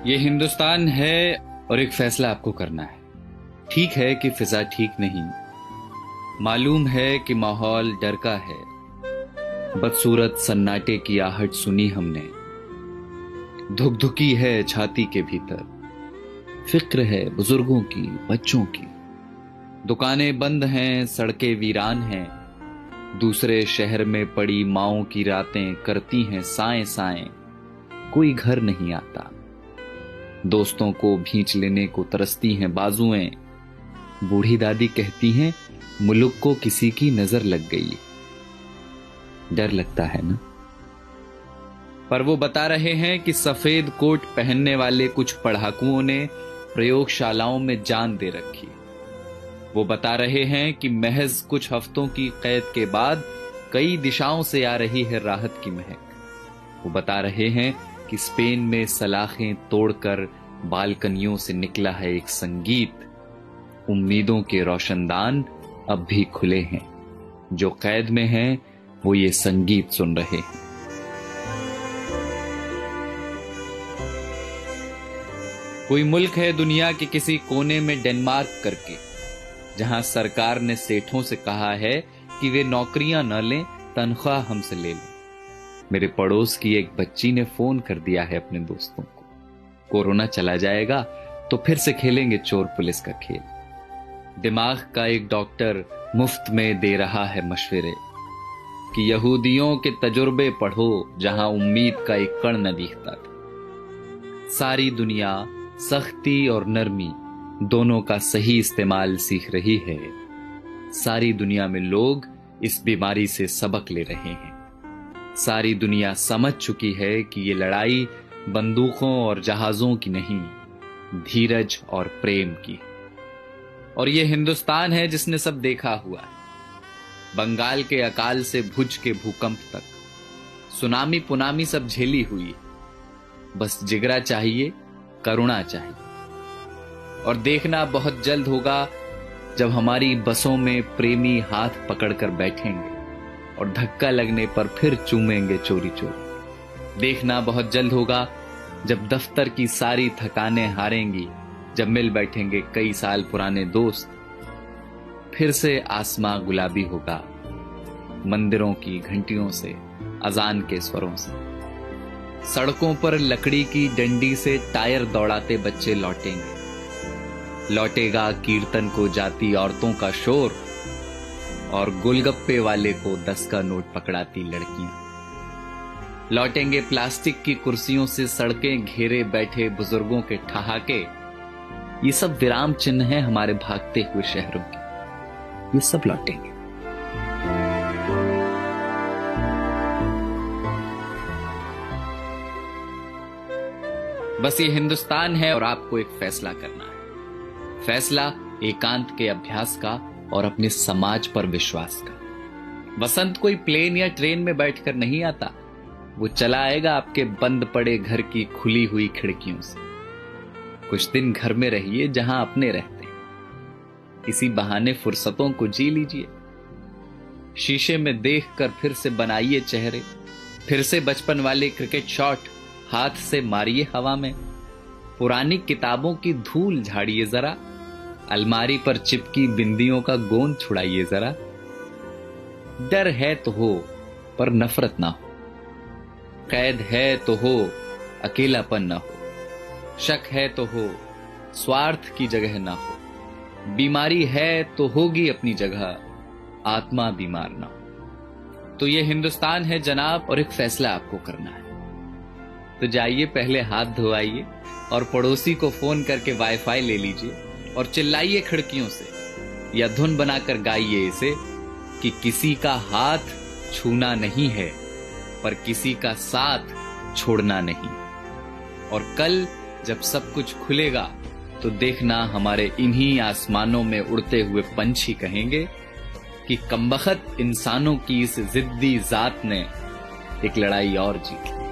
ये हिंदुस्तान है और एक फैसला आपको करना है। ठीक है कि फिजा ठीक नहीं, मालूम है कि माहौल डर का है। बदसूरत सन्नाटे की आहट सुनी हमने, धुकधुकी है छाती के भीतर। फिक्र है बुजुर्गों की, बच्चों की। दुकानें बंद हैं, सड़कें वीरान हैं। दूसरे शहर में पड़ी माओं की रातें करती हैं साएं साएं। कोई घर नहीं आता, दोस्तों को भींच लेने को तरसती हैं बाजुएं। बूढ़ी दादी कहती हैं मुल्क को किसी की नजर लग गई। डर लगता है ना? पर वो बता रहे हैं कि सफेद कोट पहनने वाले कुछ पढ़ाकुओं ने प्रयोगशालाओं में जान दे रखी। वो बता रहे हैं कि महज कुछ हफ्तों की कैद के बाद कई दिशाओं से आ रही है राहत की महक। वो बता रहे हैं कि स्पेन में सलाखें तोड़कर बालकनियों से निकला है एक संगीत। उम्मीदों के रोशनदान अब भी खुले हैं, जो कैद में हैं वो ये संगीत सुन रहे हैं। कोई मुल्क है दुनिया के किसी कोने में डेनमार्क करके, जहां सरकार ने सेठों से कहा है कि वे नौकरियां न लें, तनख्वाह हमसे ले लें। मेरे पड़ोस की एक बच्ची ने फोन कर दिया है अपने दोस्तों को, कोरोना चला जाएगा तो फिर से खेलेंगे चोर पुलिस का खेल। दिमाग का एक डॉक्टर मुफ्त में दे रहा है मशवरे कि यहूदियों के तजुर्बे पढ़ो जहां उम्मीद का एक कण न दिखता था। सारी दुनिया सख्ती और नरमी दोनों का सही इस्तेमाल सीख रही है। सारी दुनिया में लोग इस बीमारी से सबक ले रहे हैं। सारी दुनिया समझ चुकी है कि ये लड़ाई बंदूकों और जहाजों की नहीं, धीरज और प्रेम की। और ये हिंदुस्तान है जिसने सब देखा हुआ है, बंगाल के अकाल से भुज के भूकंप तक, सुनामी पुनामी सब झेली हुई है। बस जिगरा चाहिए, करुणा चाहिए। और देखना बहुत जल्द होगा जब हमारी बसों में प्रेमी हाथ पकड़कर बैठेंगे और धक्का लगने पर फिर चूमेंगे चोरी चोरी। देखना बहुत जल्द होगा जब दफ्तर की सारी थकानें हारेंगी, जब मिल बैठेंगे कई साल पुराने दोस्त। फिर से आसमां गुलाबी होगा, मंदिरों की घंटियों से, अजान के स्वरों से। सड़कों पर लकड़ी की डंडी से टायर दौड़ाते बच्चे लौटेंगे। लौटेगा कीर्तन को जाती औरतों का शोर और गोलगप्पे वाले को 10 का नोट पकड़ाती लड़कियां। लौटेंगे प्लास्टिक की कुर्सियों से सड़कें घेरे बैठे बुजुर्गों के ठहाके। ये सब विराम चिन्ह हैं हमारे भागते हुए शहरों के। ये सब लौटेंगे। बस ये हिंदुस्तान है और आपको एक फैसला करना है। फैसला एकांत के अभ्यास का और अपने समाज पर विश्वास का। वसंत कोई प्लेन या ट्रेन में बैठकर नहीं आता, वो चला आएगा आपके बंद पड़े घर की खुली हुई खिड़कियों से। कुछ दिन घर में रहिए जहां अपने रहते हैं। इसी बहाने फुर्सतों को जी लीजिए। शीशे में देखकर फिर से बनाइए चेहरे। फिर से बचपन वाले क्रिकेट शॉट हाथ से मारिए हवा में। पुरानी किताबों की धूल झाड़िए जरा। अलमारी पर चिपकी बिंदियों का गोंद छुड़ाइए जरा। डर है तो हो पर नफरत ना हो। कैद है तो हो, अकेलापन ना हो। शक है तो हो, स्वार्थ की जगह ना हो। बीमारी है तो होगी अपनी जगह, आत्मा बीमार ना हो। तो ये हिंदुस्तान है जनाब, और एक फैसला आपको करना है। तो जाइए पहले हाथ धोआइए और पड़ोसी को फोन करके वाईफाई ले लीजिए और चिल्लाइए खिड़कियों से, या धुन बनाकर गाइए इसे कि किसी का हाथ छूना नहीं है पर किसी का साथ छोड़ना नहीं। और कल जब सब कुछ खुलेगा तो देखना हमारे इन्हीं आसमानों में उड़ते हुए पंछी कहेंगे कि कमबख्त इंसानों की इस जिद्दी जात ने एक लड़ाई और जीत ली।